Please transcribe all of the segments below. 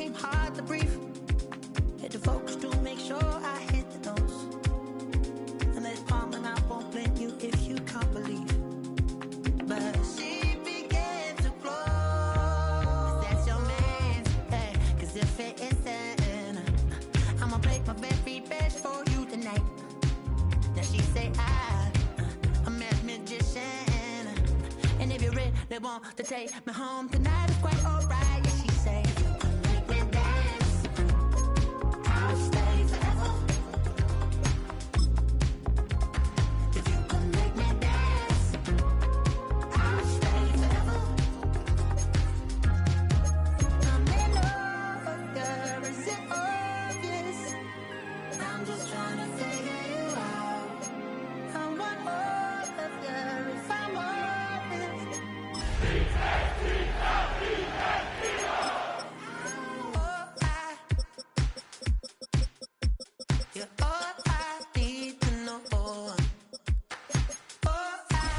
seem hard to breathe. Hit the focus to make sure I hit the nose. And there's calm and I won't blame you if you can't believe. But she began to flow. That's your man, hey, cause if it isn't, I'ma play my very best for you tonight. Now she say I'm a magician, and if you're ready, they want to take me home tonight, it's quite alright. Yeah, she say you can make me dance, I'll stay forever. If you can make me dance, I'll stay forever. I'm in love, girl, is it obvious? I'm just trying to figure you out. I want all of you if I'm honest. You're all I need to know. All I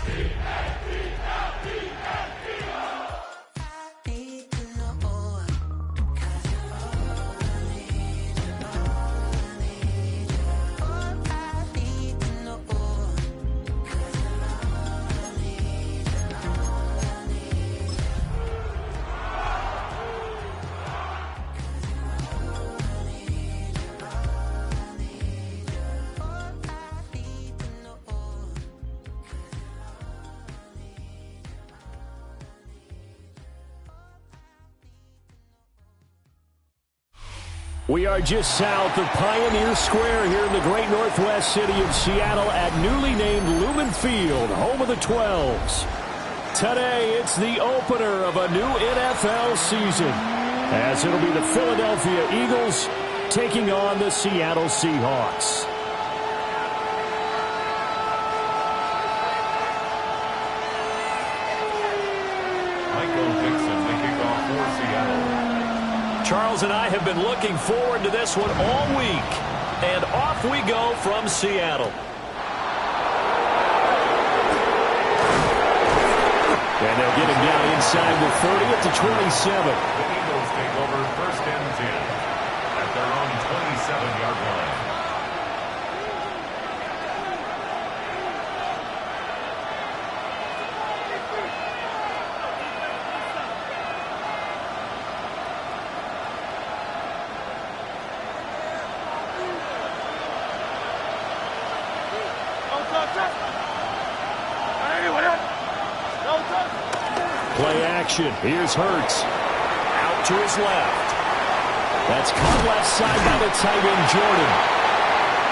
need to know. 'Cause you're all I need, you're all I need, you're all I need to know. 'Cause you're all I need, you're all I need. We are just south of Pioneer Square here in the great northwest city of Seattle at newly named Lumen Field, home of the 12s. Today, it's the opener of a new NFL season, as it'll be the Philadelphia Eagles taking on the Seattle Seahawks. Charles and I have been looking forward to this one all week. And off we go from Seattle. And they'll get him down inside the 30 at the 27. The Eagles take over first and 10 at their own 27-yard line. Play action. Here's Hurts. Out to his left. That's caught left side by the tight end, Jordan.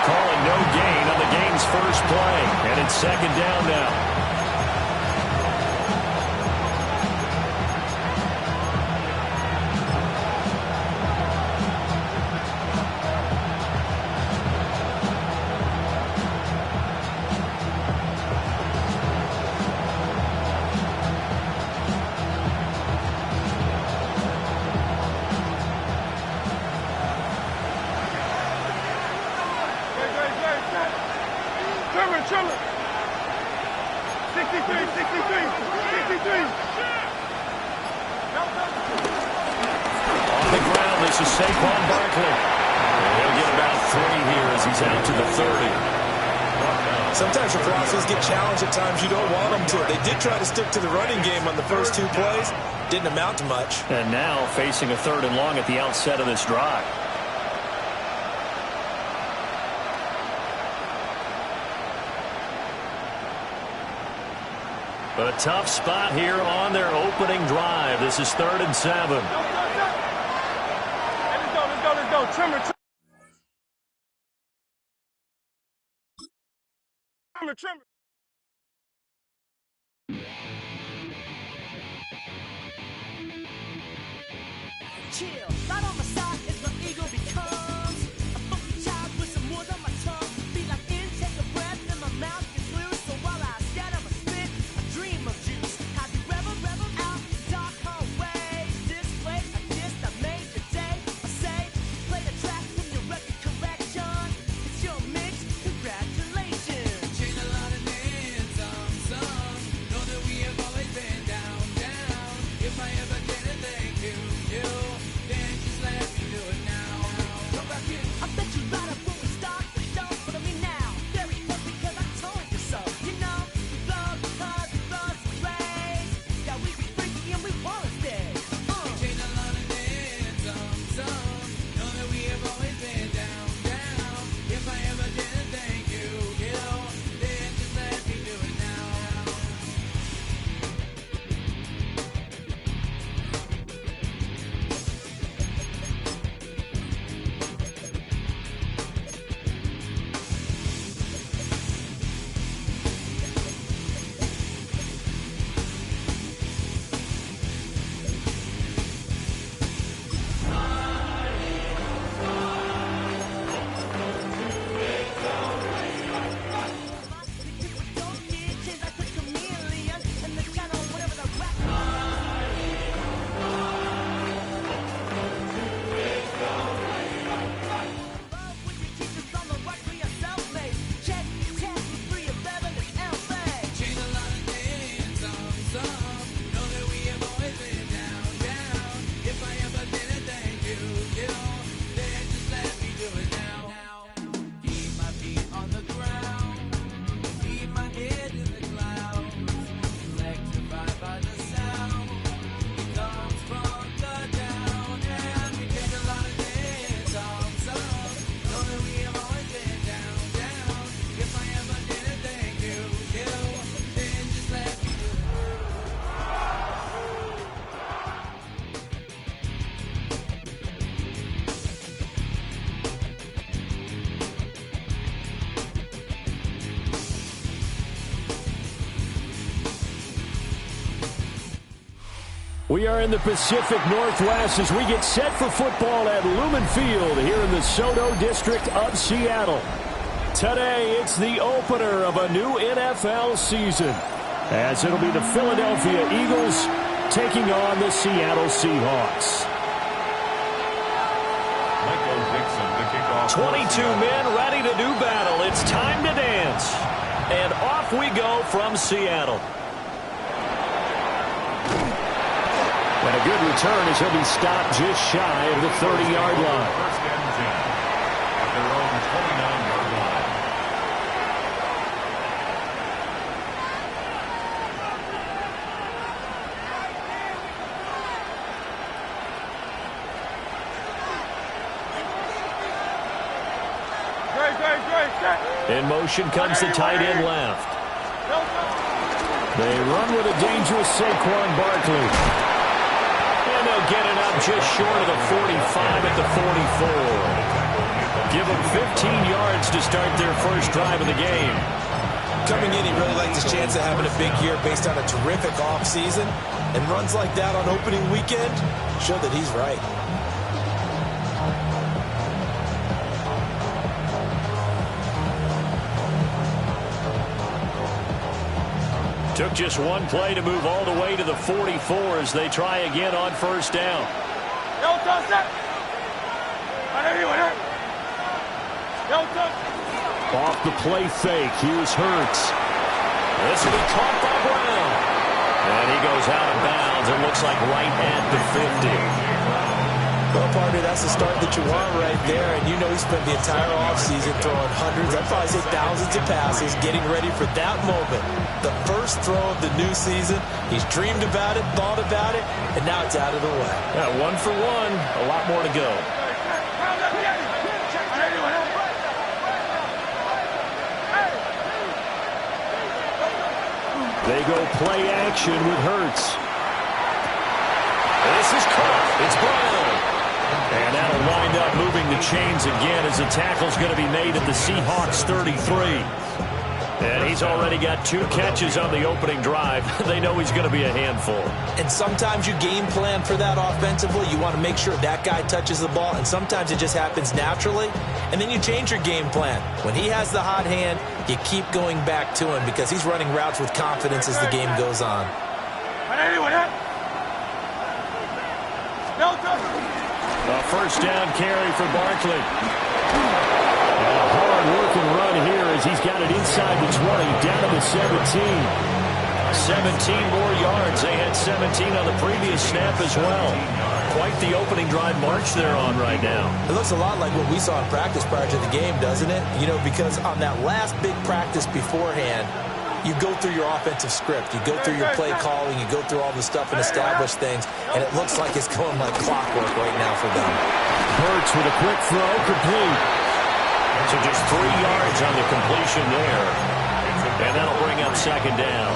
Calling no gain on the game's first play. And it's second down now. Sometimes your crosses get challenged at times you don't want them to. They did try to stick to the running game on the first two plays. Didn't amount to much. And now facing a 3rd and long at the outset of this drive. A tough spot here on their opening drive. This is 3rd and 7. Let's go. Trimmer. Chill, right on my side as my ego becomes a funky child with some words on my tongue. Be like in, take a breath, and my mouth gets loose. So while I scatter my spit, I dream of juice. Have you ever out dark hallways? This way, I guess I made your day. I say, play the track from your record collection. It's your mix, congratulations. Change a lot of names, some know that we have always been down. If I ever get a thank you, then just let me We are in the Pacific Northwest as we get set for football at Lumen Field here in the Soto District of Seattle. Today, it's the opener of a new NFL season, as it'll be the Philadelphia Eagles taking on the Seattle Seahawks. 22 men ready to do battle. It's time to dance. And off we go from Seattle. And a good return as he'll be stopped just shy of the 30-yard line. First and 10 at their own 29-yard line. In motion comes the tight end left. They run with a dangerous Saquon Barkley. And they'll get it up just short of the 45 at the 44. Give them 15 yards to start their first drive of the game. Coming in, he really liked his chance of having a big year based on a terrific offseason. And runs like that on opening weekend show that he's right. Took just one play to move all the way to the 44 as they try again on first down. Off the play fake, here's Hurts. This will be caught by Brown. And he goes out of bounds. It looks like right at the 50. Well, partner, that's the start that you want right there. And you know he spent the entire offseason throwing hundreds, I'd probably say thousands of passes, getting ready for that moment. The first throw of the new season. He's dreamed about it, thought about it, and now it's out of the way. Yeah, 1 for 1. A lot more to go. They go play action with Hurts. This is caught. It's Brown. And that'll wind up moving the chains again as the tackle's going to be made at the Seahawks 33. And he's already got 2 catches on the opening drive. They know he's going to be a handful. And sometimes you game plan for that offensively. You want to make sure that guy touches the ball, and sometimes it just happens naturally. And then you change your game plan. When he has the hot hand, you keep going back to him because he's running routes with confidence as the game goes on. A first down carry for Barkley. And a hard-working run here as he's got it inside the 20, down to the 17. 17 more yards. They had 17 on the previous snap as well. Quite the opening drive march they're on right now. It looks a lot like what we saw in practice prior to the game, doesn't it? You know, because on that last big practice beforehand, you go through your offensive script. You go through your play calling. You go through all the stuff and establish things. And it looks like it's going like clockwork right now for them. Hurts with a quick throw, complete. So just 3 yards on the completion there. And that'll bring up second down.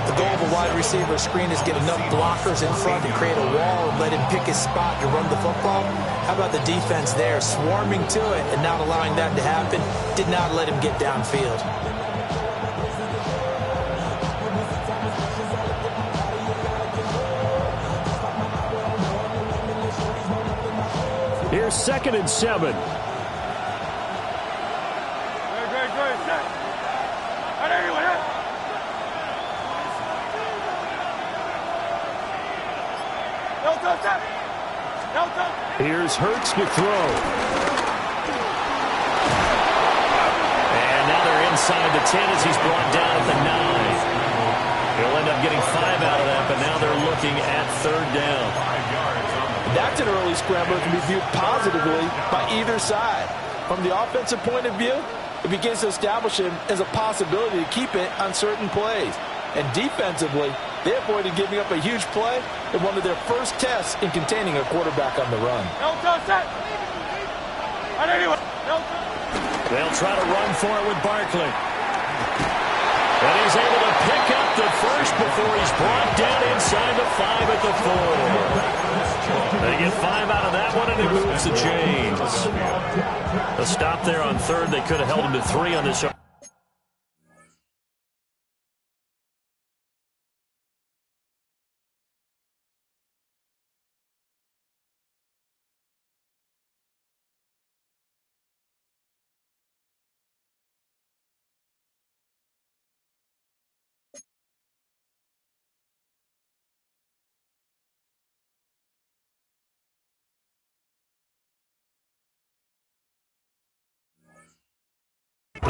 The goal of a wide receiver screen is get enough blockers in front to create a wall and let him pick his spot to run the football. How about the defense there, swarming to it and not allowing that to happen? Did not let him get downfield. Here's 2nd and 7. Here's Hurts to throw. And now they're inside the 10 as he's brought down at the 9. He'll end up getting 5 out of that, but now they're looking at 3rd down. That's an early scramble that can be viewed positively by either side. From the offensive point of view, it begins to establish him as a possibility to keep it on certain plays. And defensively, they avoided giving up a huge play in one of their first tests in containing a quarterback on the run. They'll try to run for it with Barkley. And he's able to pick up the first before he's brought down inside the 5 at the 4. They get 5 out of that one, and it moves the chains. A stop there on 3rd. They could have held him to 3 on this.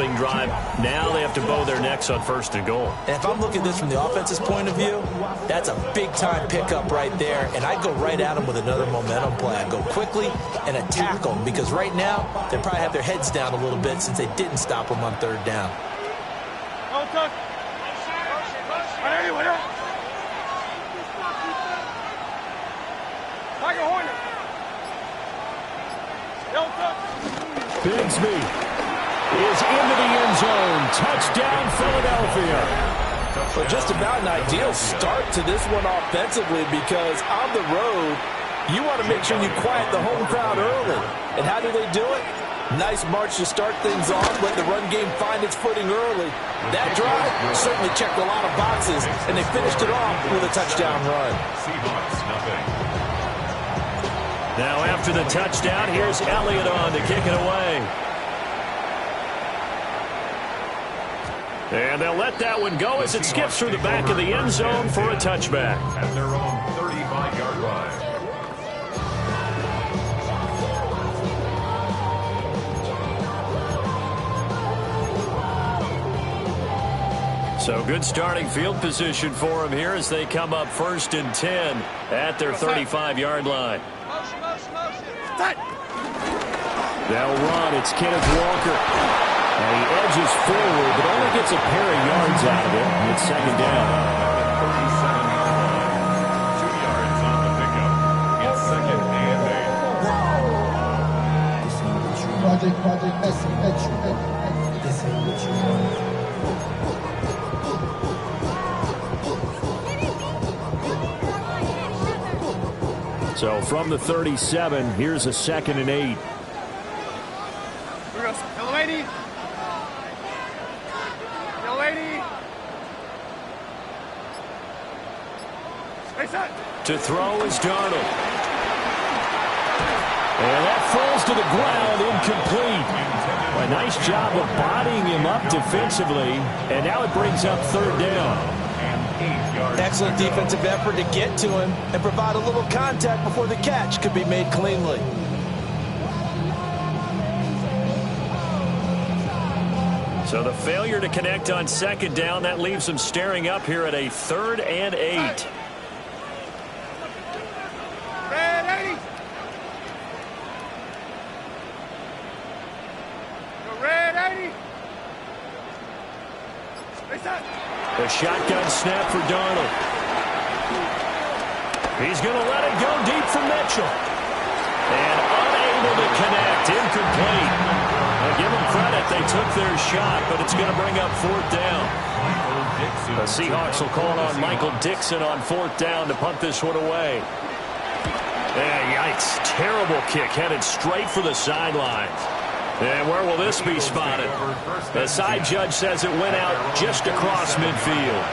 opening drive. Now they have to bow their necks on 1st and goal. And if I'm looking at this from the offense's point of view, that's a big-time pickup right there. And I'd go right at them with another momentum play. I'd go quickly and attack them because right now they probably have their heads down a little bit since they didn't stop them on 3rd down. Bigsby is into the end zone. Touchdown, Philadelphia. Well, just about an ideal start to this one offensively because on the road, you want to make sure you quiet the home crowd early. And how do they do it? Nice march to start things off. Let the run game find its footing early. That drive certainly checked a lot of boxes, and they finished it off with a touchdown run. Seahawks, nothing. Now after the touchdown, here's Elliott on to kick it away. And they'll let that one go as it skips through the back of the end zone for a touchback. At their own 35-yard line. So good starting field position for them here as they come up 1st and 10 at their 35-yard line. They'll run. It's Kenneth Walker. And he edges forward, but only gets a pair of yards out of it. And it's 2nd down. 37 yards. 2 yards on the pickup. It's 2nd and 8. Project This ain't what you want. So from the 37, here's a 2nd and 8. Yellow lady. Yellow lady. To throw is Darnold. And that falls to the ground, incomplete. A nice job of bodying him up defensively. And now it brings up 3rd down. Excellent defensive effort to get to him and provide a little contact before the catch could be made cleanly. So the failure to connect on 2nd down, that leaves them staring up here at a 3rd and 8. Red 80. The red 80. The shotgun snap for Darnold. He's going to let it go deep for Mitchell. And unable to connect, incomplete. Now give them credit, they took their shot, but it's going to bring up 4th down. The Seahawks will call on Michael Dixon on 4th down to punt this one away. And yikes, terrible kick headed straight for the sidelines. And where will this be spotted? The side judge says it went out just across midfield.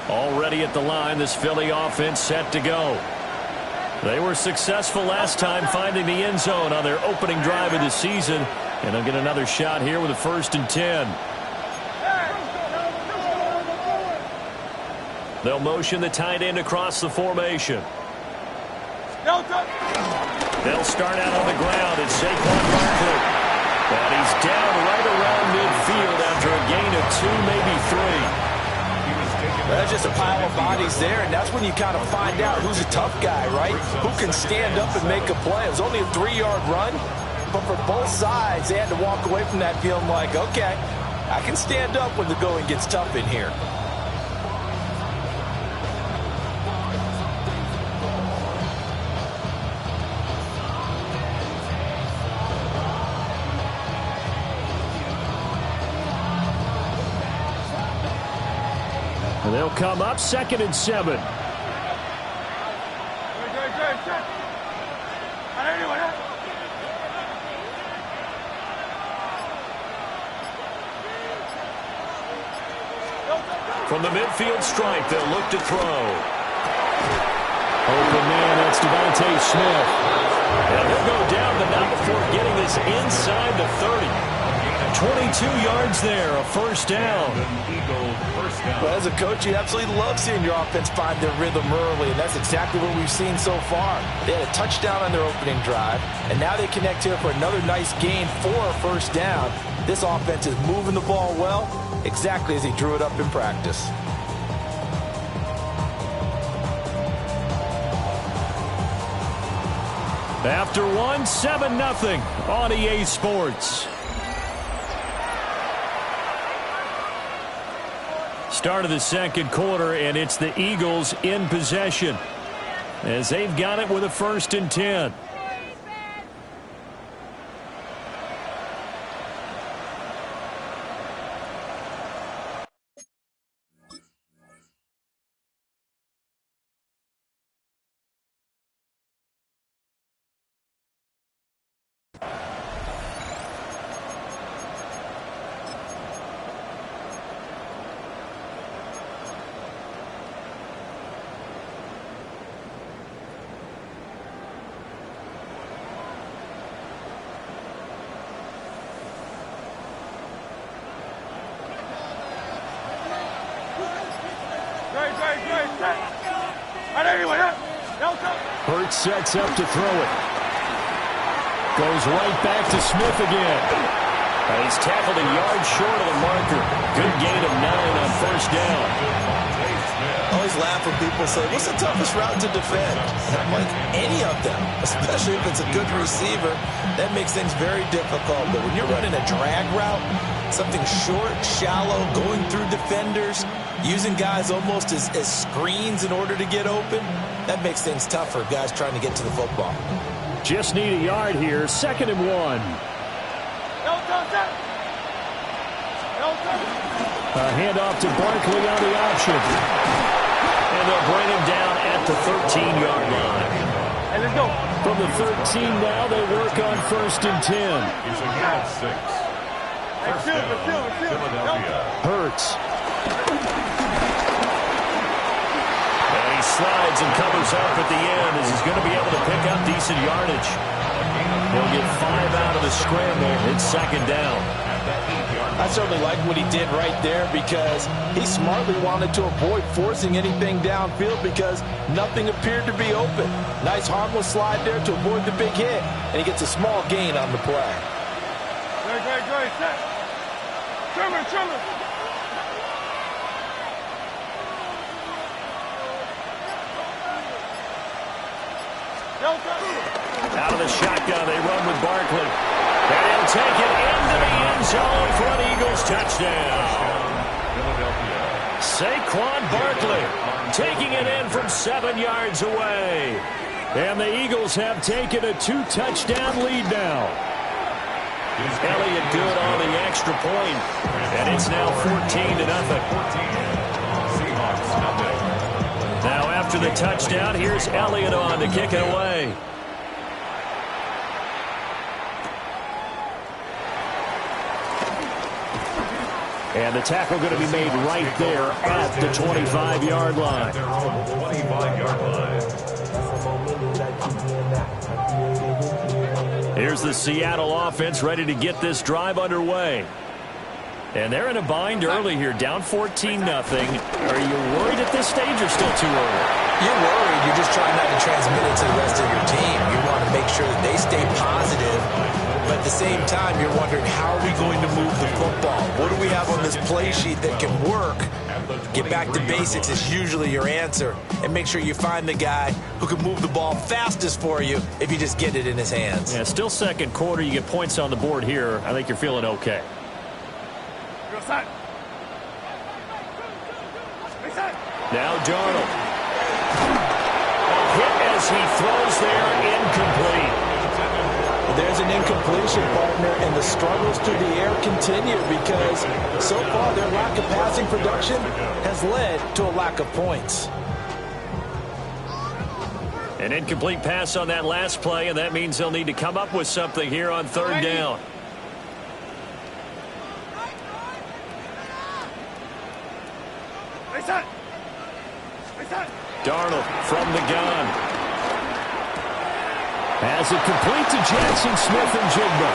Already at the line, this Philly offense set to go. They were successful last time finding the end zone on their opening drive of the season. And they'll get another shot here with a 1st and 10. They'll motion the tight end across the formation. They'll start out on the ground. It's Saquon Barkley. And he's down right around midfield after a gain of 2, maybe 3. That's just a pile of bodies there, and that's when you kind of find out who's a tough guy, right? Who can stand up and make a play. It was only a 3-yard run, but for both sides, they had to walk away from that feeling like, okay, I can stand up when the going gets tough in here. And they'll come up 2nd and 7. From the midfield stripe, they'll look to throw. Open man, that's Devontae Smith. And he'll go down, but not before getting this inside the 30. 22 yards there, a first down. Well, as a coach, you absolutely love seeing your offense find their rhythm early, and that's exactly what we've seen so far. They had a touchdown on their opening drive, and now they connect here for another nice gain for a first down. This offense is moving the ball well, exactly as he drew it up in practice. After one, 7-0 on EA Sports. Start of the second quarter, and it's the Eagles in possession as they've got it with a 1st and 10. Hurts sets up to throw it. Goes right back to Smith again. He's tackled a yard short of the marker. Good gain of 9 on first down. I always laugh when people say, what's the toughest route to defend? And I'm like, any of them, especially if it's a good receiver. That makes things very difficult. But when you're running a drag route, something short, shallow, going through defenders, using guys almost as screens in order to get open, that makes things tough for guys trying to get to the football. Just need a yard here. 2nd and 1. A handoff to Barkley on the option. And they'll bring him down at the 13-yard line. Hey, let's go. From the 13 now, they work on 1st and 10. He's a gain of 6. First down, Philadelphia. Hurts. And he slides and covers up at the end as he's going to be able to pick up decent yardage. He'll get 5 out of the scramble. It's 2nd down. I certainly like what he did right there because he smartly wanted to avoid forcing anything downfield because nothing appeared to be open. Nice harmless slide there to avoid the big hit, and he gets a small gain on the play. Great. Trimmer. Out of the shotgun, they run with Barkley. And he'll take it into the end zone for an Eagles touchdown. Saquon Barkley taking it in from 7 yards away. And the Eagles have taken a 2-touchdown lead now. Elliott good on the extra point. And it's now 14-0. Now after the touchdown, here's Elliott on to kick it away. And the tackle going to be made right there at the 25-yard line. Here's the Seattle offense ready to get this drive underway. And they're in a bind early here, down 14-0. Are you worried at this stage or still too early? You're worried. You're just trying not to transmit it to the rest of your team. You want to make sure that they stay positive. But at the same time, you're wondering, how are we going to move the football? What do we have on this play sheet that can work? Get back to basics is usually your answer. And make sure you find the guy who can move the ball fastest for you if you just get it in his hands. Yeah, still second quarter. You get points on the board here. I think you're feeling okay. Now Darnold. A hit as he throws there, incomplete. There's an incompletion, partner, and the struggles through the air continue because so far their lack of passing production has led to a lack of points. An incomplete pass on that last play, and that means they'll need to come up with something here on 3rd down. Darnold from the gun. Has it complete to Jackson Smith and Jigba.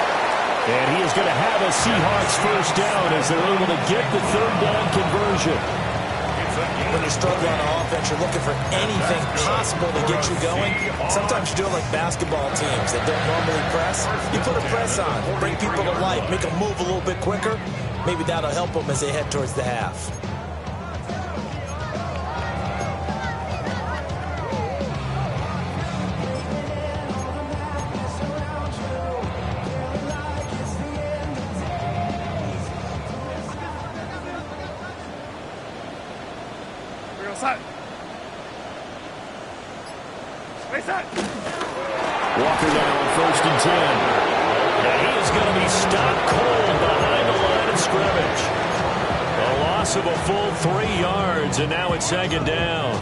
And he is going to have a Seahawks first down as they're able to get the third down conversion. When you're struggling on offense, you're looking for anything possible to get you going. Sometimes you do it like basketball teams that don't normally press. You put a press on, bring people to life, make them move a little bit quicker. Maybe that'll help them as they head towards the half. Walker now on 1st and 10. And he is going to be stopped cold behind the line of scrimmage. A loss of a full 3 yards, and now it's 2nd down.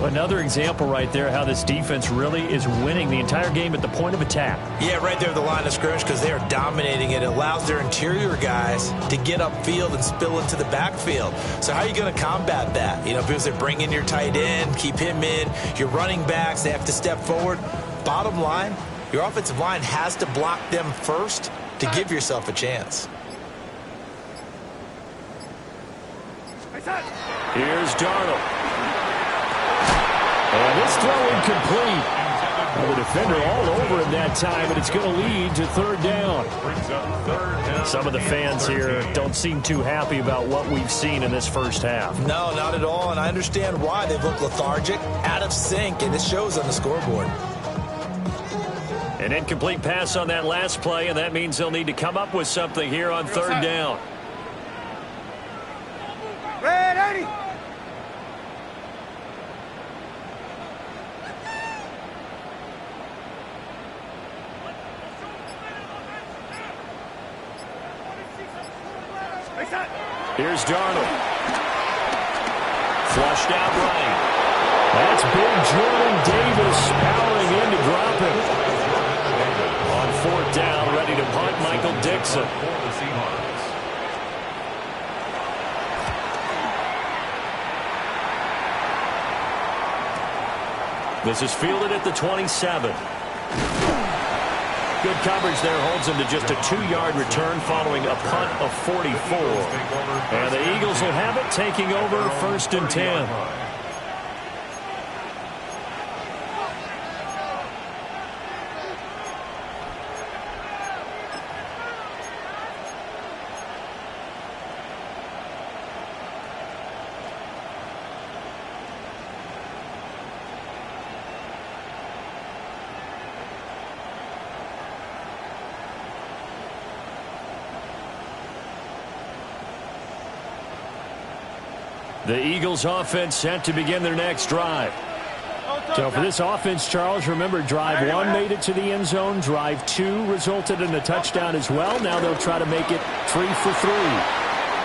Another example right there how this defense really is winning the entire game at the point of attack. Yeah, right there at the line of scrimmage because they are dominating it. It allows their interior guys to get upfield and spill into the backfield. So how are you going to combat that? You know, because they bring in your tight end, keep him in. Your running backs, they have to step forward. Bottom line, your offensive line has to block them first to give yourself a chance. Here's Darnold. And this throw incomplete. Well, the defender all over him that time, but it's going to lead to 3rd down. Some of the fans here don't seem too happy about what we've seen in this first half. No, not at all, and I understand why. They look lethargic, out of sync, and it shows on the scoreboard. An incomplete pass on that last play, and that means they'll need to come up with something here on 3rd down. Red 80. Here's Darnold. Flushed out right. That's big Jordan Davis powering in to drop him. On 4th down, ready to punt, Michael Dixon. This is fielded at the 27. Good coverage there holds him to just a 2-yard return following a punt of 44. And the Eagles will have it, taking over 1st and 10. The Eagles offense set to begin their next drive. So for this offense, Charles, remember drive 1 made it to the end zone. Drive 2 resulted in a touchdown as well. Now they'll try to make it 3 for 3.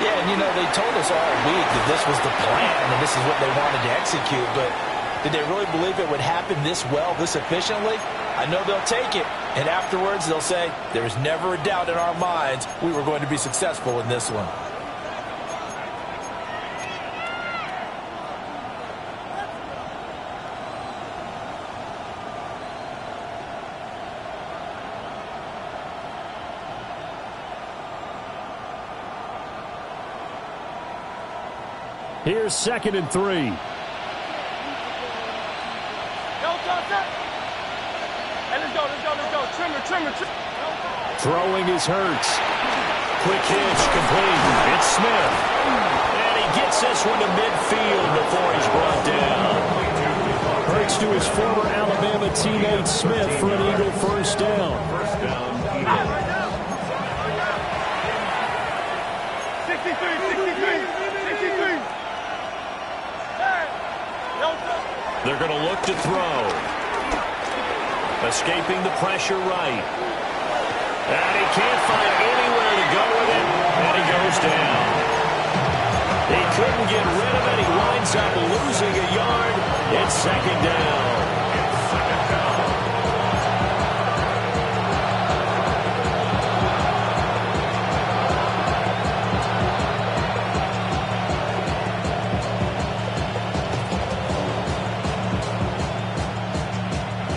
Yeah, and you know, they told us all week that this was the plan and this is what they wanted to execute. But did they really believe it would happen this well, this efficiently? I know they'll take it. And afterwards, they'll say, there was never a doubt in our minds we were going to be successful in this one. Here's 2nd and 3. Throwing is Hurts. Quick hitch, complete. It's Smith. And he gets this one to midfield before he's brought down. Hurts to his former Alabama teammate Smith for an Eagle first down. 63. They're going to look to throw. Escaping the pressure right. And he can't find anywhere to go with it. And he goes down. He couldn't get rid of it. He winds up losing a yard. It's 2nd down.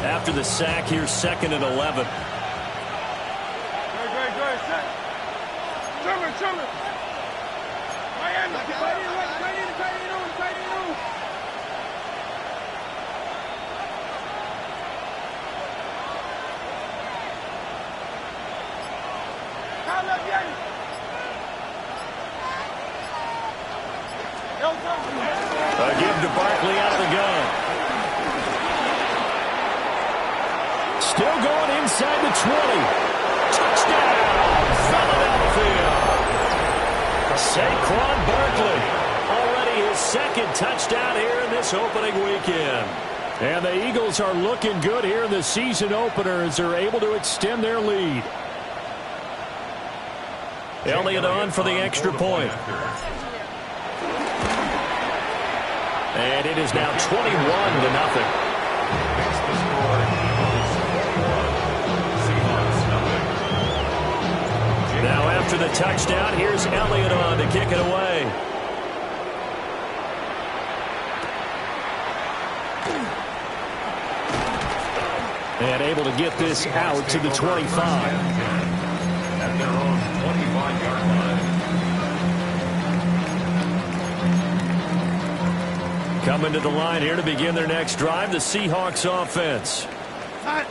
After the sack, here's 2nd and 11. Great. Sherman. Miami, tight end on. A give to Barkley out of the gun. Still going inside the 20. Touchdown, Philadelphia. Saquon Barkley, already his second touchdown here in this opening weekend. And the Eagles are looking good here in the season opener as they're able to extend their lead. Elliott on for the extra point. And it is now 21-0. Now after the touchdown, here's Elliott on to kick it away. And able to get this out to the 25. At their own 25-yard line. Coming to the line here to begin their next drive, the Seahawks offense.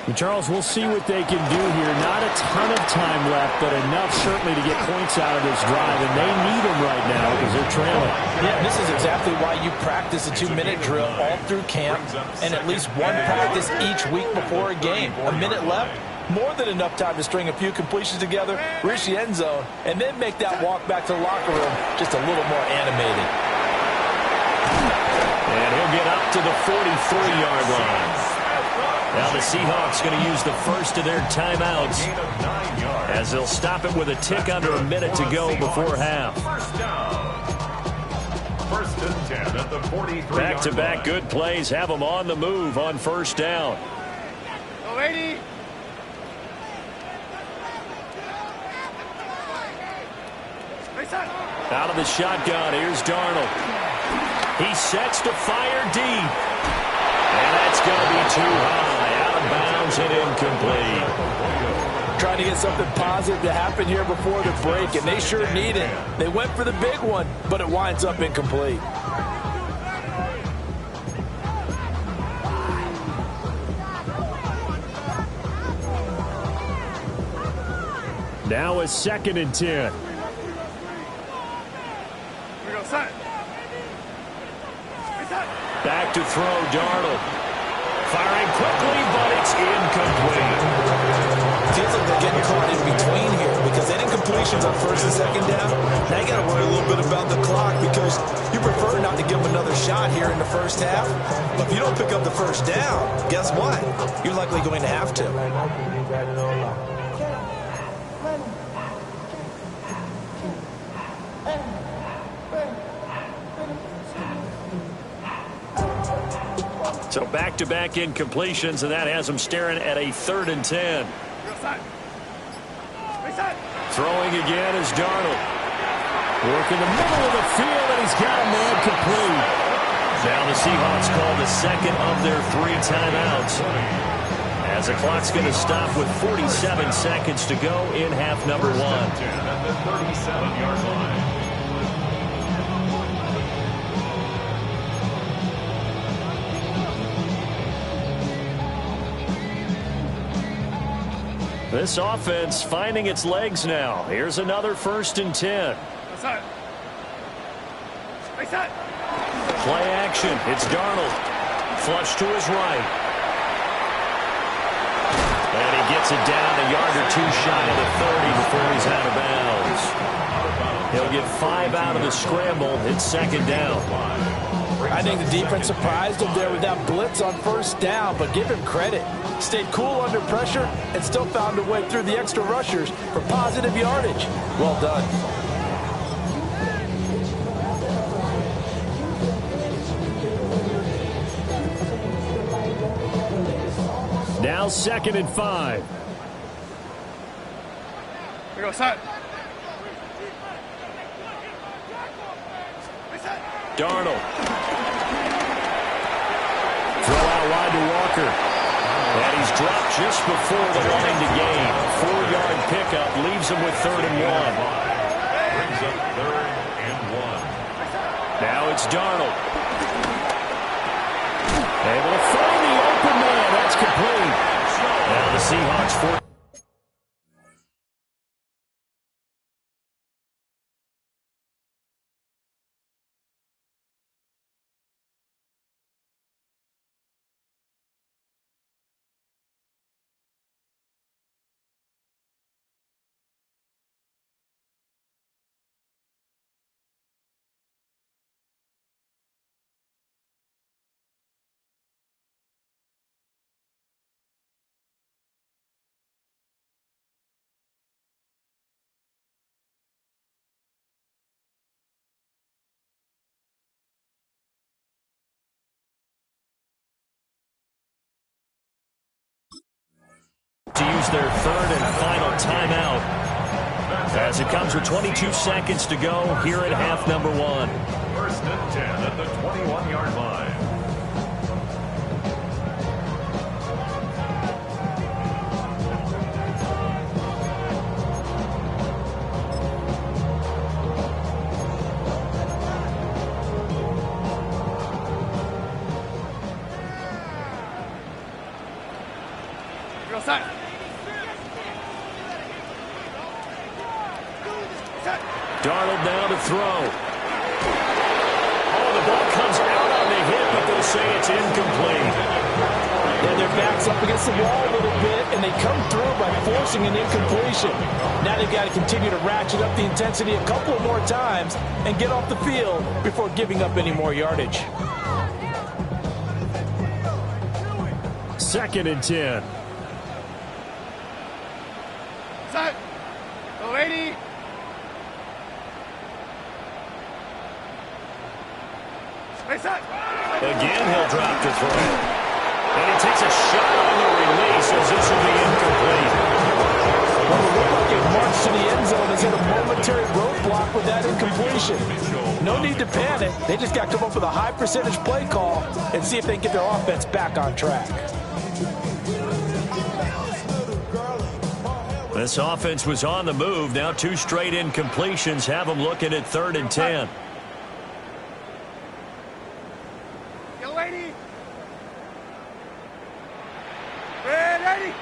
And Charles, we'll see what they can do here. Not a ton of time left, but enough certainly to get points out of this drive, and they need them right now because they're trailing. Yeah, this is exactly why you practice a 2-minute drill all through camp and at least one practice each week before a game. A minute left, more than enough time to string a few completions together, reach the end zone, and then make that walk back to the locker room just a little more animated. And he'll get up to the 43-yard line. Now the Seahawks going to use the first of their timeouts as they'll stop it with a tick under a minute to go before half. First and 10 at the 43-yard line. Back-to-back good plays have them on the move on first down. Go 80. Out of the shotgun, here's Darnold. He sets to fire deep. And that's going to be too high, out of bounds and incomplete. Trying to get something positive to happen here before the break, and they sure need it. They went for the big one, but it winds up incomplete. Now a 2nd and 10. Here we go, son. Back to throw, Darnold. Firing quickly, but it's incomplete. Feels like they're getting caught in between here because they didn't completions on first and second down. Now you got to worry a little bit about the clock because you prefer not to give them another shot here in the first half. But if you don't pick up the first down, guess what? You're likely going to have to. So back-to-back incompletions, and that has them staring at a 3rd and 10. Throwing again is Darnold. Working the middle of the field, and he's got a man complete. Now the Seahawks call the second of their 3 timeouts, as the clock's going to stop with 47 seconds to go in half number 1. At the 37-yard line. This offense finding its legs now. Here's another 1st and 10. Play action. It's Darnold. Flush to his right. And he gets it down a yard or 2 shy of the 30 before he's out of bounds. He'll get 5 out of the scramble. It's 2nd down. I think the defense surprised him there with that blitz on first down, but give him credit. Stayed cool under pressure and still found a way through the extra rushers for positive yardage. Well done. Now 2nd and 5. Here we go, son. Darnold. Throw out wide to Walker. And he's dropped just before the line to gain. 4-yard pickup leaves him with 3rd and 1. up 3rd and 1. Now it's Darnold. Able to find the open man. That's complete. Now the Seahawks for. To use their 3rd and final timeout as it comes with 22 seconds to go here at half number 1. 1st and 10 at the 21-yard line. Go set. Darnold now to throw. Oh, the ball comes out on the hit, but they'll say it's incomplete. And their back's up against the wall a little bit, and they come through by forcing an incompletion. Now they've got to continue to ratchet up the intensity a couple of more times and get off the field before giving up any more yardage. 2nd and 10. Set. Go 80. Hey, set. Again, he'll drop to throw. And he takes a shot on the release as this will be incomplete. Well, it looked like it marched to the end zone as in a momentary roadblock with that incompletion. No need to panic. They just got to come up with a high percentage play call and see if they can get their offense back on track. This offense was on the move. Now 2 straight incompletions have them looking at 3rd and 10. Go 80. Red 80.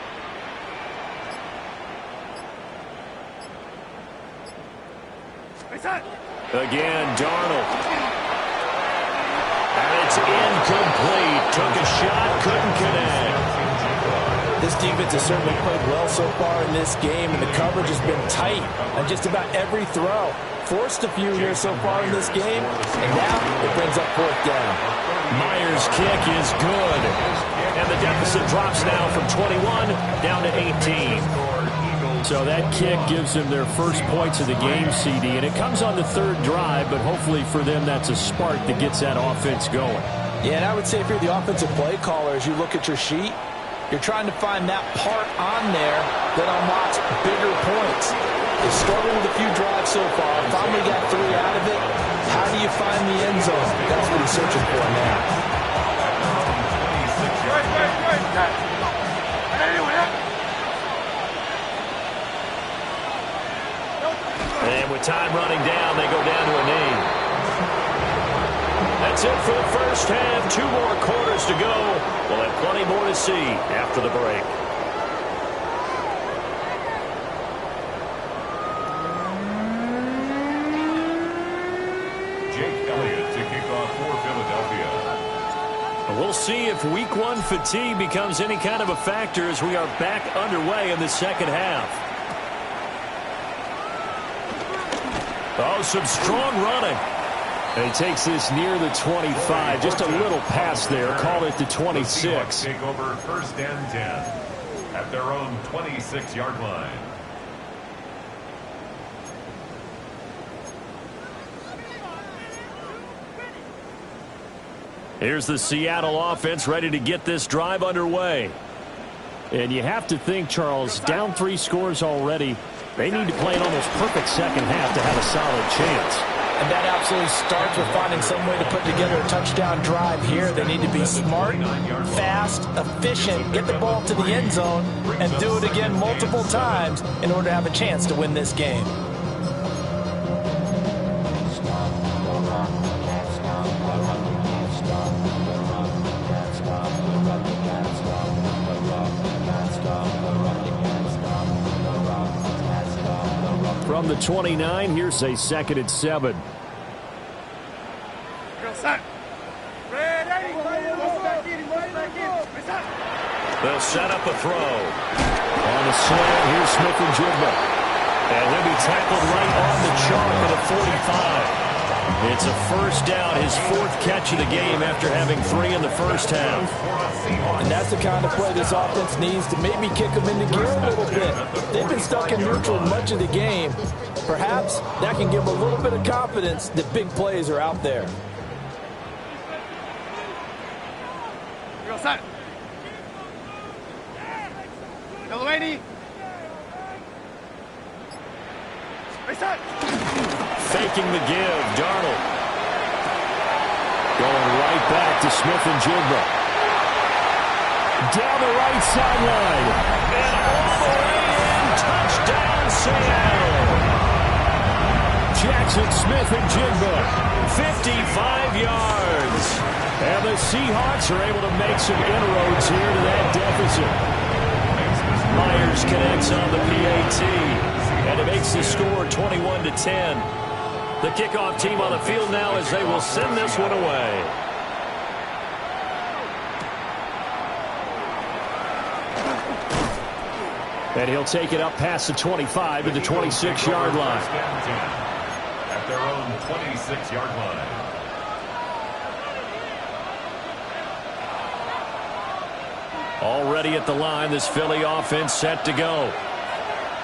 Hey, set. Again, Darnold. And it's incomplete. Took a shot, couldn't connect. This defense has certainly played well so far in this game, and the coverage has been tight on just about every throw. Forced a few here so far in this game, and now it brings up 4th down. Myers' kick is good. And the deficit drops now from 21 down to 18. So that kick gives them their first points of the game, CD, and it comes on the 3rd drive, but hopefully for them that's a spark that gets that offense going. Yeah, and I would say if you're the offensive play caller, as you look at your sheet, you're trying to find that part on there that unlocks bigger points. They struggled with a few drives so far. Finally got 3 out of it. How do you find the end zone? That's what he's searching for now. And with time running down, they go down to a knee. That's it for the first half. 2 more quarters to go. We'll have plenty more to see after the break. Jake Elliott to kick off for Philadelphia. We'll see if week 1 fatigue becomes any kind of a factor as we are back underway in the second half. Oh, some strong running. And he takes this near the 25, just a little pass there, call it the 26. Take over 1st and 10 at their own 26-yard line. Here's the Seattle offense ready to get this drive underway. And you have to think, Charles, down 3 scores already. They need to play an almost perfect second half to have a solid chance. And that absolutely starts with finding some way to put together a touchdown drive here. They need to be smart, fast, efficient, get the ball to the end zone, and do it again multiple times in order to have a chance to win this game. From the 29, here's a 2nd and 7. Go set. Ready. They'll set up a throw. On the slant, here's Smith-Njigba. And he'll be tackled right on the chalk at the 45. It's a first down, his 4th catch of the game after having 3 in the first half. And that's the kind of play this offense needs to maybe kick them into gear a little bit. They've been stuck in neutral much of the game. Perhaps that can give them a little bit of confidence that big plays are out there. Go set. Delaney. Set. Faking the give, Darnold. Going right back to Smith-Njigba. Down the right sideline. And all the way in. Touchdown, Seattle. Jackson Smith-Njigba, 55 yards. And the Seahawks are able to make some inroads here to that deficit. Myers connects on the PAT. And it makes the score 21-10. The kickoff team on the field now as they will send this one away. And he'll take it up past the 25 to the 26-yard line. At their own 26-yard line. Already at the line, this Philly offense set to go.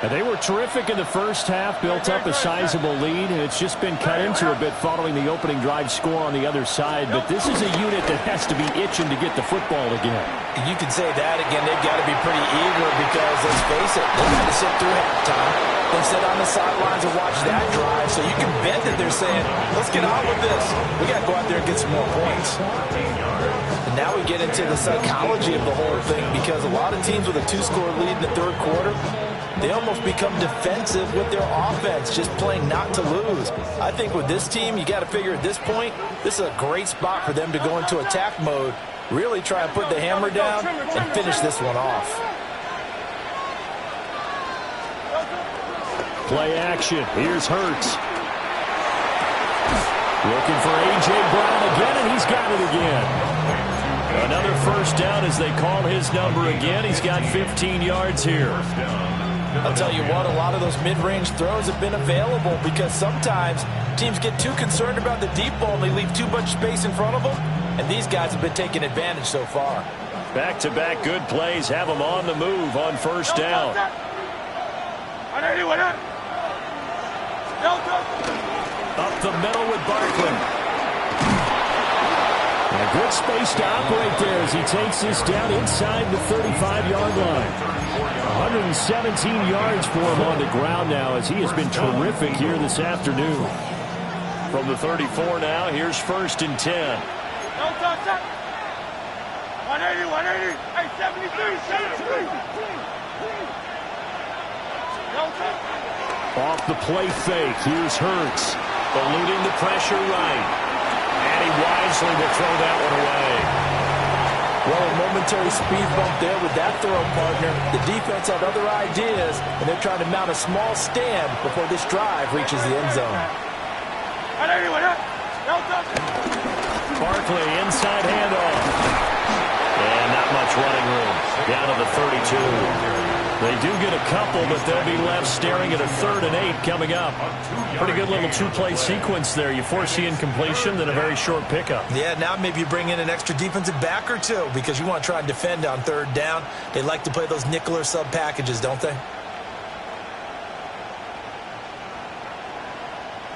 And they were terrific in the first half, built up a sizable lead, and it's just been cut into a bit following the opening drive score on the other side. But this is a unit that has to be itching to get the football again. You can say that again. They've got to be pretty eager because, let's face it, they've had to sit through halftime. They sit on the sidelines and watch that drive. So you can bet that they're saying, let's get on with this. We got to go out there and get some more points. And now we get into the psychology of the whole thing because a lot of teams with a 2-score lead in the third quarter, they almost become defensive with their offense, just playing not to lose. I think with this team, you got to figure at this point, this is a great spot for them to go into attack mode, really try and put the hammer down and finish this one off. Play action. Here's Hurts. Looking for A.J. Brown again, and he's got it again. Another first down as they call his number again. He's got 15 yards here. I'll tell you what, a lot of those mid-range throws have been available because sometimes teams get too concerned about the deep ball and they leave too much space in front of them, and these guys have been taking advantage so far. Back-to-back good plays have them on the move on first down. Up the middle with Barkley. And a good space to operate there as he takes this down inside the 35-yard line. 117 yards for him on the ground now as he has been terrific here this afternoon. From the 34 now, here's 1st and 10. 180. Hey, 73. Off the play fake, here's Hurts. Eluding the pressure right. And he wisely will throw that one away. Well, a momentary speed bump there with that throw, partner. The defense had other ideas, and they're trying to mount a small stand before this drive reaches the end zone. Barkley, inside handoff. And not much running room. Down to the 32. They do get a couple, but they'll be left staring at a 3rd and 8 coming up. Pretty good little 2-play sequence there. You force the incompletion, then a very short pickup. Yeah, now maybe you bring in an extra defensive back or two because you want to try and defend on 3rd down. They like to play those nickel or sub packages, don't they?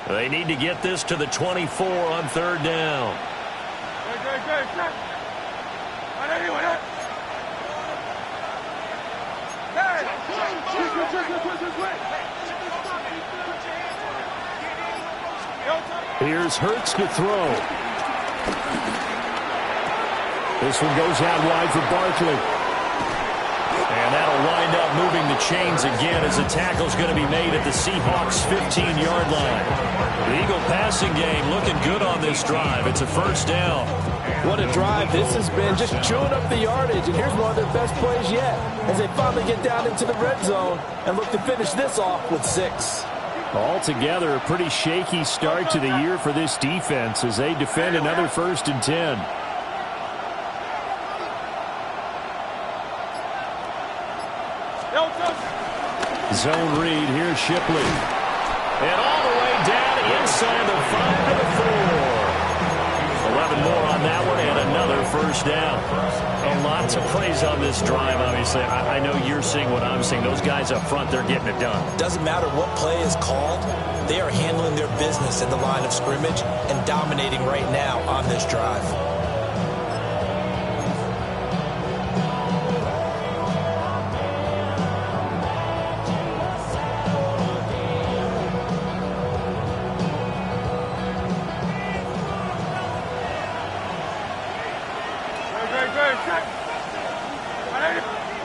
They need to get this to the 24 on 3rd down. Good. Here's Hurts to throw. This one goes out wide for Barkley. And that'll wind up moving the chains again as the tackle's going to be made at the Seahawks' 15-yard line. The Eagle passing game looking good on this drive. It's a first down. What a drive this has been, just chewing up the yardage. And here's one of their best plays yet as they finally get down into the red zone and look to finish this off with 6. Altogether, a pretty shaky start to the year for this defense as they defend another 1st and 10. Zone read, here's Shipley. And all the way down inside the 5 to the 4. 11 more on that one and another 1st down. A lot to praise on this drive, obviously. I know you're seeing what I'm seeing. Those guys up front, they're getting it done. Doesn't matter what play is called. They are handling their business in the line of scrimmage and dominating right now on this drive.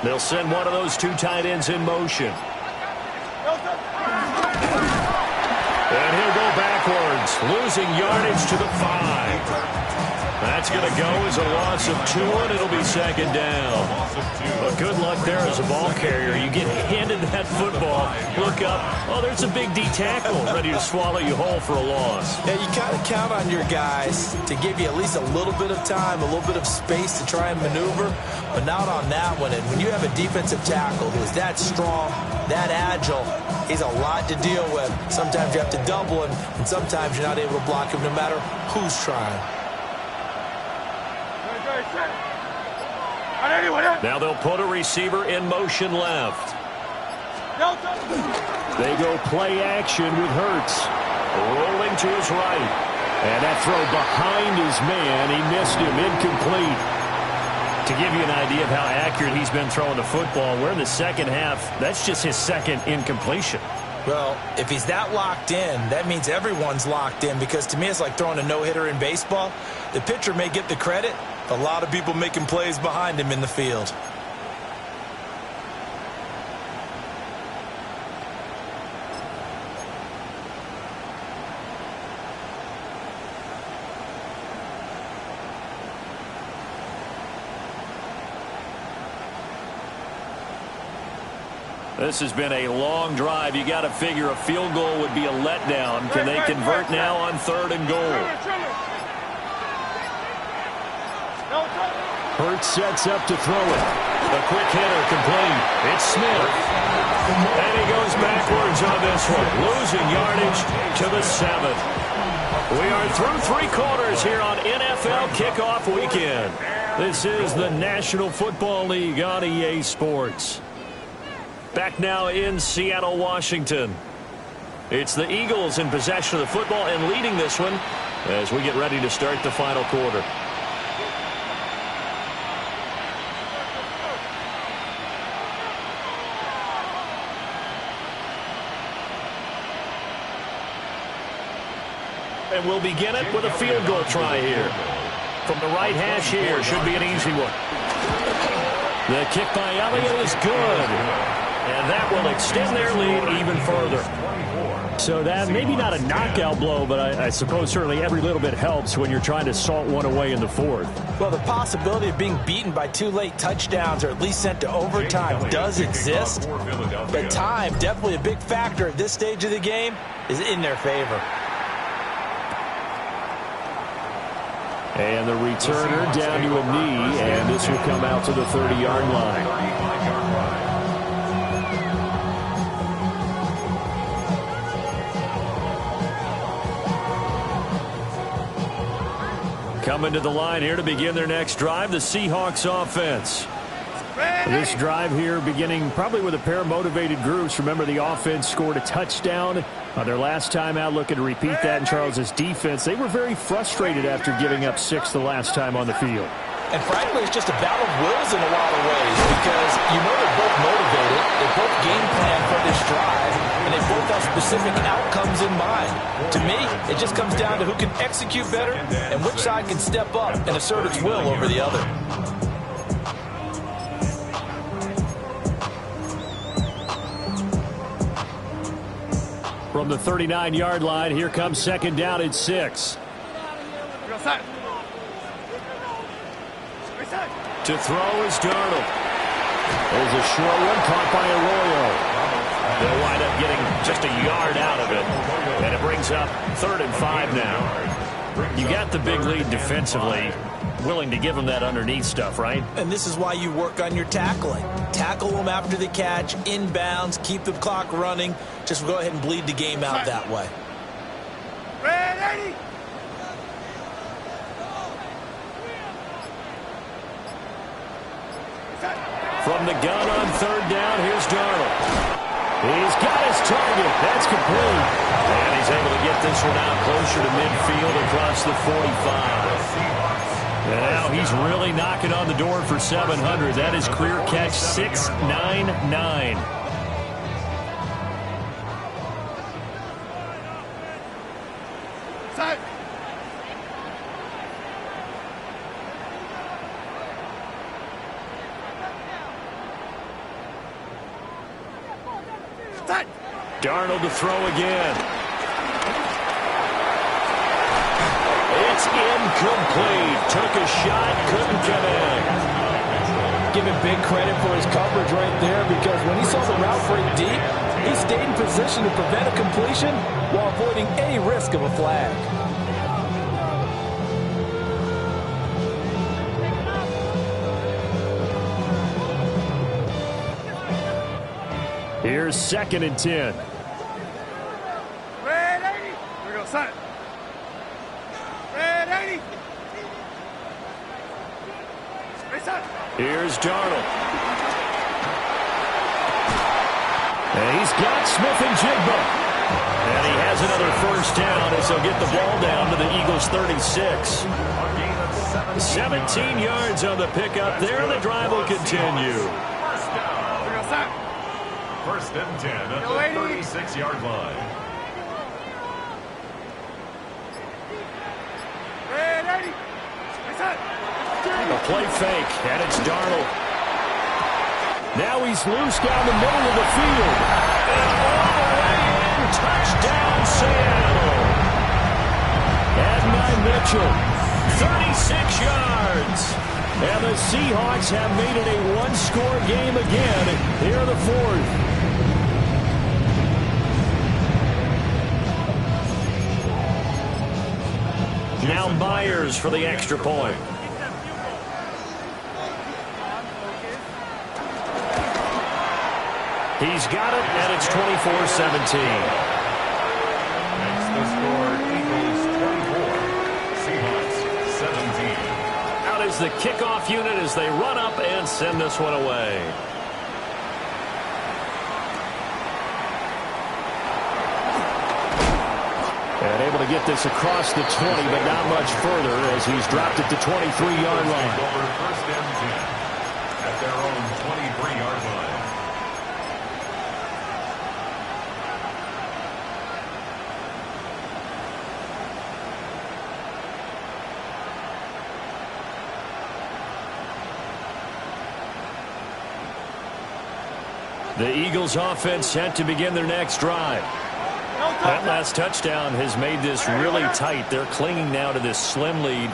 They'll send one of those 2 tight ends in motion. And he'll go backwards, losing yardage to the 5. That's going to go as a loss of 2, and it'll be 2nd down. But good luck there as a ball carrier. You get handed that football, look up, oh, there's a big D tackle ready to swallow you whole for a loss. Yeah, you kind of count on your guys to give you at least a little bit of time, a little bit of space to try and maneuver, but not on that one. And when you have a defensive tackle who is that strong, that agile, he's a lot to deal with. Sometimes you have to double him, and sometimes you're not able to block him no matter who's trying. Now they'll put a receiver in motion left. They go play action with Hurts. Rolling to his right. And that throw behind his man. He missed him. Incomplete. To give you an idea of how accurate he's been throwing the football, we're in the 2nd half. That's just his 2nd incompletion. Well, if he's that locked in, that means everyone's locked in, because to me it's like throwing a no-hitter in baseball. The pitcher may get the credit, a lot of people making plays behind him in the field. This has been a long drive. You got to figure a field goal would be a letdown. Can they convert now on 3rd and goal? Hurts sets up to throw it. A quick hitter complete. It's Smith. And he goes backwards on this one. Losing yardage to the 7th. We are through 3 quarters here on NFL Kickoff Weekend. This is the National Football League on EA Sports. Back now in Seattle, Washington. It's the Eagles in possession of the football and leading this one as we get ready to start the final quarter. And we'll begin it with a field goal try here. From the right hash here, should be an easy one. The kick by Elliott is good. And that will extend their lead even further. So that maybe not a knockout blow, but I suppose certainly every little bit helps when you're trying to salt one away in the 4th. Well, the possibility of being beaten by 2 late touchdowns or at least sent to overtime does exist. But time, definitely a big factor at this stage of the game, is in their favor. And the returner down to a knee, and this will come out to the 30-yard line. Coming to the line here to begin their next drive, the Seahawks offense. This drive here beginning probably with a pair of motivated groups. Remember, the offense scored a touchdown their last time out, looking to repeat that in Charles's defense. They were very frustrated after giving up 6 the last time on the field. And frankly, it's just a battle of wills in a lot of ways, because you know they're both motivated, they both game plan for this drive, and they both have specific outcomes in mind. To me, it just comes down to who can execute better and which side can step up and assert its will over the other. From the 39-yard line, here comes 2nd down and 6. To throw is Darnold. There's a short one caught by Arroyo. They'll wind up getting just a yard out of it. And it brings up 3rd and 5 now. You got the big lead defensively. Willing to give them that underneath stuff, right? And this is why you work on your tackling. Tackle them after the catch, inbounds, keep the clock running. Just go ahead and bleed the game out that way. Red 80. From the gun on 3rd down, here's Darnold. He's got his target. That's complete. And he's able to get this one out closer to midfield across the 45. And now he's really knocking on the door for 700. That is career catch 699. Set. Set. Darnold to throw again. It's incomplete. Took a shot, couldn't get in. Give him big credit for his coverage right there, because when he saw the route break deep, he stayed in position to prevent a completion while avoiding any risk of a flag. Here's 2nd and 10. Red 80. Here we go, set. Red 80. Reset. Here's Darnold. And he's got Smith-Njigba. And he has another 1st down as they'll get the ball down to the Eagles' 36. 17 yards on the pickup there, and the drive will continue. First down. Here we go, set. 1st and 10 at the 36-yard line. Red 80. Reset. A play fake, and it's Darnold. Now he's loose down the middle of the field. And all the way in, touchdown Seattle. Adonai Mitchell, 36 yards. And the Seahawks have made it a one-score game again here in the 4th. Now Myers for the extra point. He's got it, and it's 24-17. Makes the score Eagles 24, Seahawks 17. Out is the kickoff unit as they run up and send this one away. And able to get this across the 20, but not much further as he's dropped it to 23-yard line. Over 1st and 10 at their own 23-yard line. The Eagles offense set to begin their next drive. That last touchdown has made this really tight. They're clinging now to this slim lead.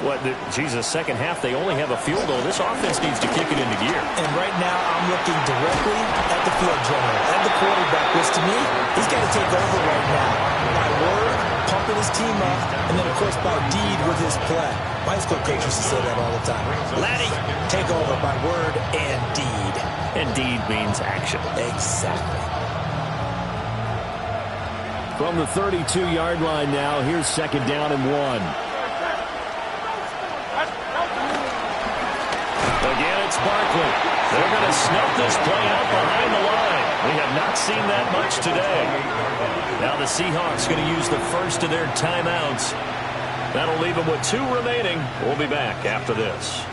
Second half, they only have a field goal. This offense needs to kick it into gear. And right now, I'm looking directly at the field general, at the quarterback, which to me, he's got to take over right now. By word, pumping his team up, and then, of course, by deed with his play. My high school coach used to say that all the time. Laddie, take over by word and deed. And deed means action. Exactly. From the 32-yard line now, here's 2nd down and 1. Again, it's Barkley. They're going to snuff this play out behind the line. We have not seen that much today. Now the Seahawks going to use the first of their timeouts. That'll leave them with 2 remaining. We'll be back after this.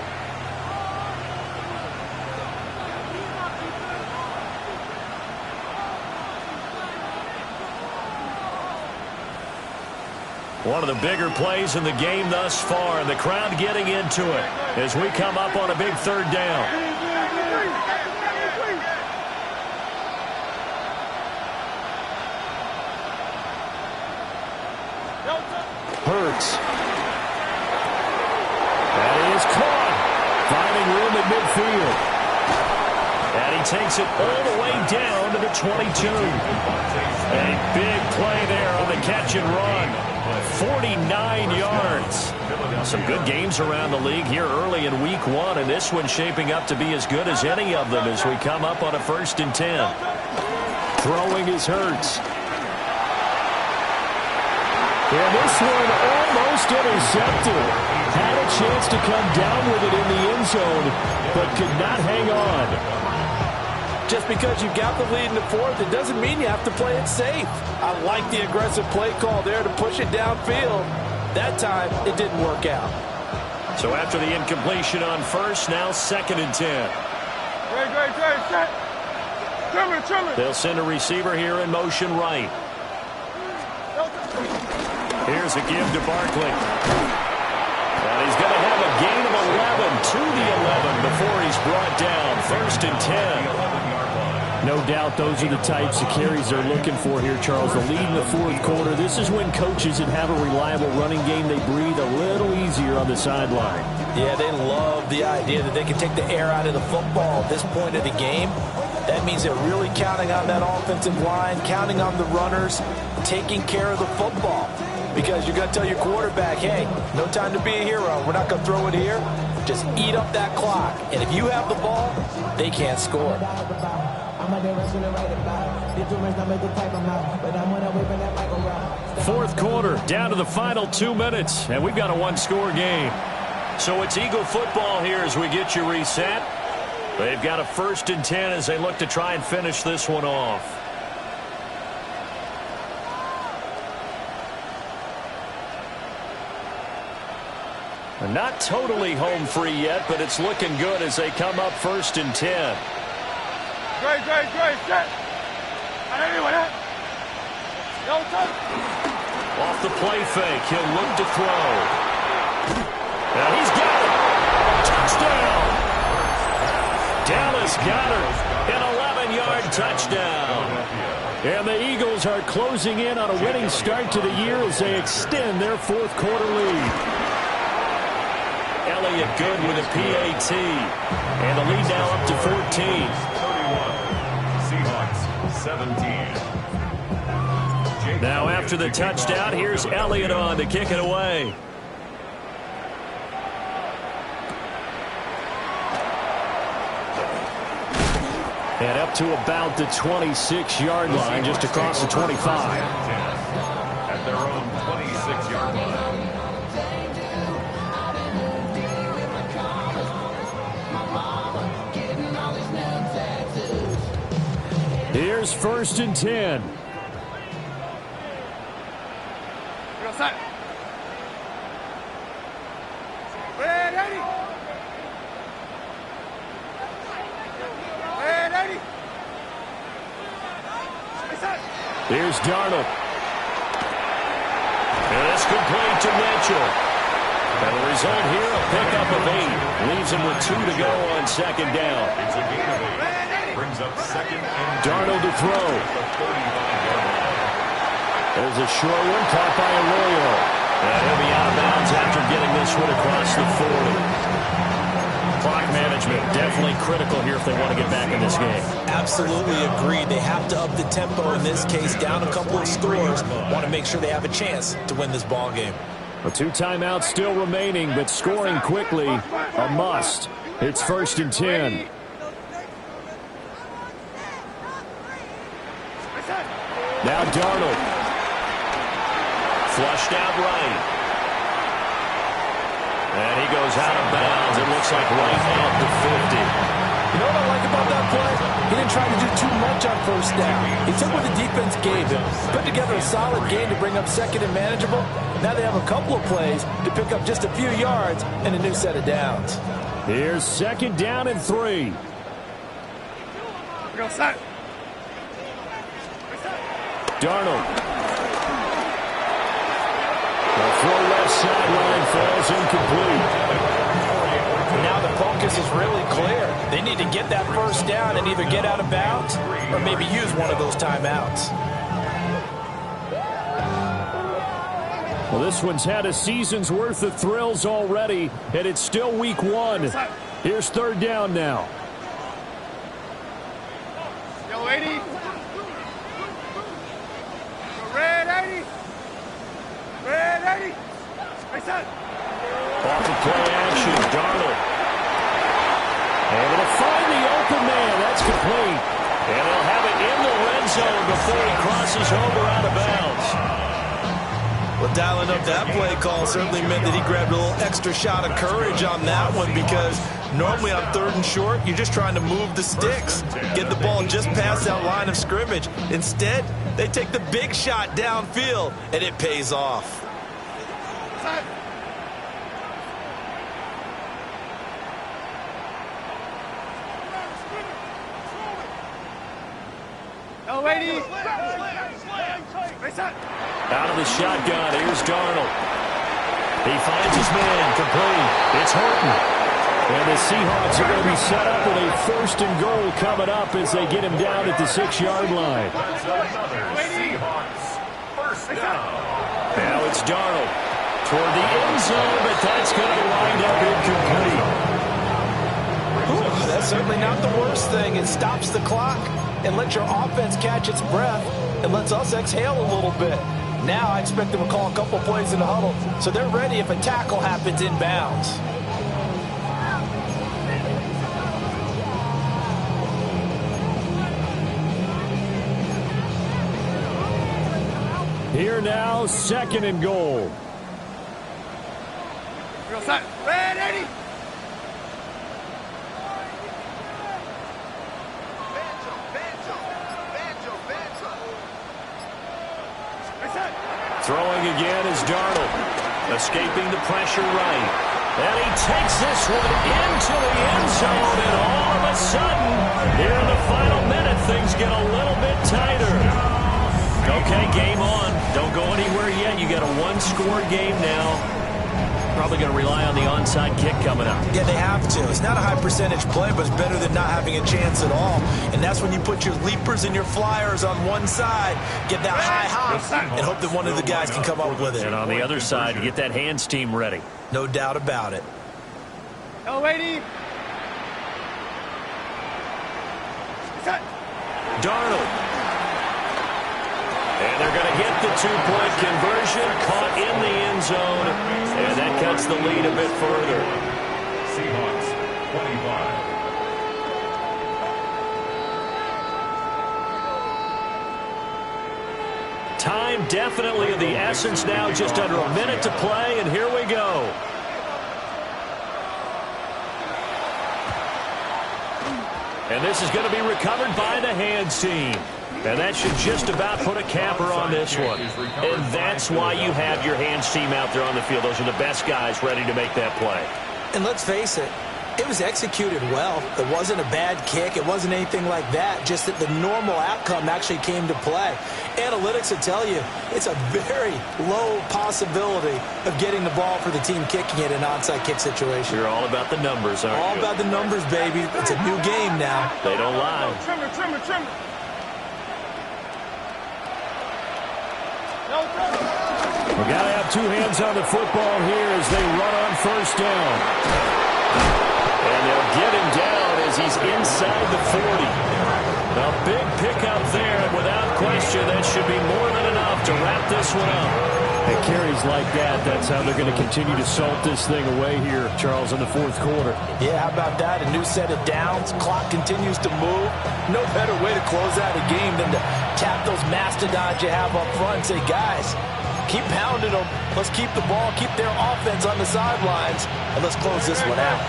One of the bigger plays in the game thus far, and the crowd getting into it as we come up on a big 3rd down. Hurts. That is caught. Finding room at midfield. And he takes it all the way down to the 22. A big play there on the catch and run. 49 yards. Some good games around the league here early in week one, and this one's shaping up to be as good as any of them as we come up on a 1st and 10. Throwing is Hurts. And this one almost intercepted. Had a chance to come down with it in the end zone, but could not hang on. Just because you got the lead in the 4th, it doesn't mean you have to play it safe. I like the aggressive play call there to push it downfield. That time, it didn't work out. So after the incompletion on 1st, now 2nd and 10. Great, set. Trimmer. They'll send a receiver here in motion right. Here's a give to Barkley. And he's going to have a gain of 11 to the 11 before he's brought down. 1st and 10. No doubt those are the types of carries they're looking for here, Charles. The lead in the 4th quarter. This is when coaches that have a reliable running game, they breathe a little easier on the sideline. Yeah, they love the idea that they can take the air out of the football at this point of the game. That means they're really counting on that offensive line, counting on the runners, taking care of the football. Because you're going to tell your quarterback, hey, no time to be a hero. We're not going to throw it here. Just eat up that clock. And if you have the ball, they can't score. 4th quarter, down to the final 2 minutes, and we've got a 1-score game. So it's Eagle football here as we get you reset. They've got a 1st and 10 as they look to try and finish this one off. They're not totally home free yet, but it's looking good as they come up 1st and 10. Great, set. Off the play fake, he'll look to throw. And he's got it. Touchdown. Dallas Goedert, an 11-yard touchdown. And the Eagles are closing in on a winning start to the year as they extend their 4th quarter lead. Elliott good with a PAT. And the lead now up to 14. 31. Seahawks 17. Now after the touchdown, here's Elliott on to kick it away. And up to about the 26-yard line, just across the 25. At their own 26-yard line. Here's 1st and 10. Set. Ready. Here's Darnold. And it's complete to Mitchell. And the result here, a pickup of 8. Leaves him with 2 to go on 2nd down. It's a gain of 8. Brings up 2nd and 10. Darnold to throw. There's a short one caught by Arroyo. And he'll be out of bounds after getting this one across the 40. Clock management definitely critical here if they want to get back in this game. Absolutely agreed. They have to up the tempo in this case, down a couple of scores. Want to make sure they have a chance to win this ball game. 2 timeouts still remaining, but scoring quickly a must. It's 1st and 10. Now Darnold. Flushed out right. And he goes out of bounds. It looks like right at the 50. You know what I like about that play? He didn't try to do too much on 1st down. He took what the defense gave him, put together a solid game to bring up 2nd and manageable. Now they have a couple of plays to pick up just a few yards and a new set of downs. Here's 2nd down and 3. Set. Darnold. The throw left sideline falls incomplete. Now the focus is really clear. They need to get that 1st down and either get out of bounds or maybe use one of those timeouts. Well, this one's had a season's worth of thrills already, and it's still week 1. Here's 3rd down now. Yo, 80. Yo, red 80. Red 80. Hey, son. Off the play action, Darnold. Able to find the open man. That's complete. And they'll have it in the red zone before he crosses over out of bounds. Well, dialing up that play call certainly meant that he grabbed a little extra shot of courage on that one, because normally on 3rd and short, you're just trying to move the sticks, get the ball just past that line of scrimmage. Instead, they take the big shot downfield, and it pays off. Yo, 80. Out of the shotgun, here's Darnold. He finds his man, complete. It's Horton. And the Seahawks are going to be set up with a 1st and goal coming up as they get him down at the 6-yard line. Seahawks, first down. Now it's Darnold toward the end zone, but that's going to wind up incomplete. Ooh, that's certainly not the worst thing. It stops the clock and lets your offense catch its breath and lets us exhale a little bit. Now I expect them to call a couple plays in the huddle, so they're ready if a tackle happens inbounds. Here now, 2nd and goal. Real set. Red 80. Throwing again is Darnold, escaping the pressure right. And he takes this one into the end zone, and all of a sudden, here in the final minute, things get a little bit tighter. Okay, game on. Don't go anywhere yet. You got a 1-score game now. Probably going to rely on the onside kick coming up. Yeah, they have to. It's not a high percentage play, but it's better than not having a chance at all. And that's when you put your leapers and your flyers on one side, get that high hop, and hope that one of the guys can come up with it. And on the other side, get that hands team ready. No doubt about it. Yo, 80. Darnold. And they're going to get the 2-point conversion, caught in the end zone, and that cuts the lead a bit further. Seahawks, 25. Time definitely of the essence now, just under a minute to play, and here we go. And this is going to be recovered by the hands team. And that should just about put a capper on this one. And that's why you have your hands team out there on the field. Those are the best guys ready to make that play. And let's face it, it was executed well. It wasn't a bad kick. It wasn't anything like that. Just that the normal outcome actually came to play. Analytics will tell you it's a very low possibility of getting the ball for the team kicking it in an onside kick situation. You're all about the numbers, aren't you? All about the numbers, baby. It's a new game now. They don't lie. Trimmer. We got to have 2 hands on the football here as they run on 1st down. And they'll get him down as he's inside the 40. A big pickup there, and without question, that should be more than enough to wrap this one up. And carries like that, that's how they're going to continue to salt this thing away here, Charles, in the 4th quarter. Yeah, how about that? A new set of downs. Clock continues to move. No better way to close out a game than to tap those mastodons you have up front and say, guys, keep pounding them. Let's keep the ball, keep their offense on the sidelines, and let's close this one out.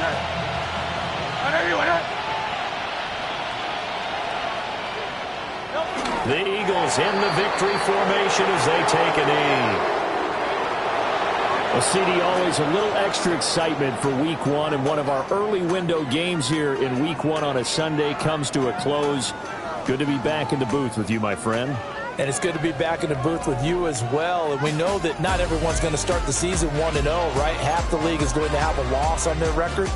The Eagles in the victory formation as they take a knee. Well, CD, always a little extra excitement for Week 1, and one of our early window games here in Week 1 on a Sunday comes to a close. Good to be back in the booth with you, my friend. And it's good to be back in the booth with you as well. And we know that not everyone's going to start the season 1-0, right? Half the league is going to have a loss on their record.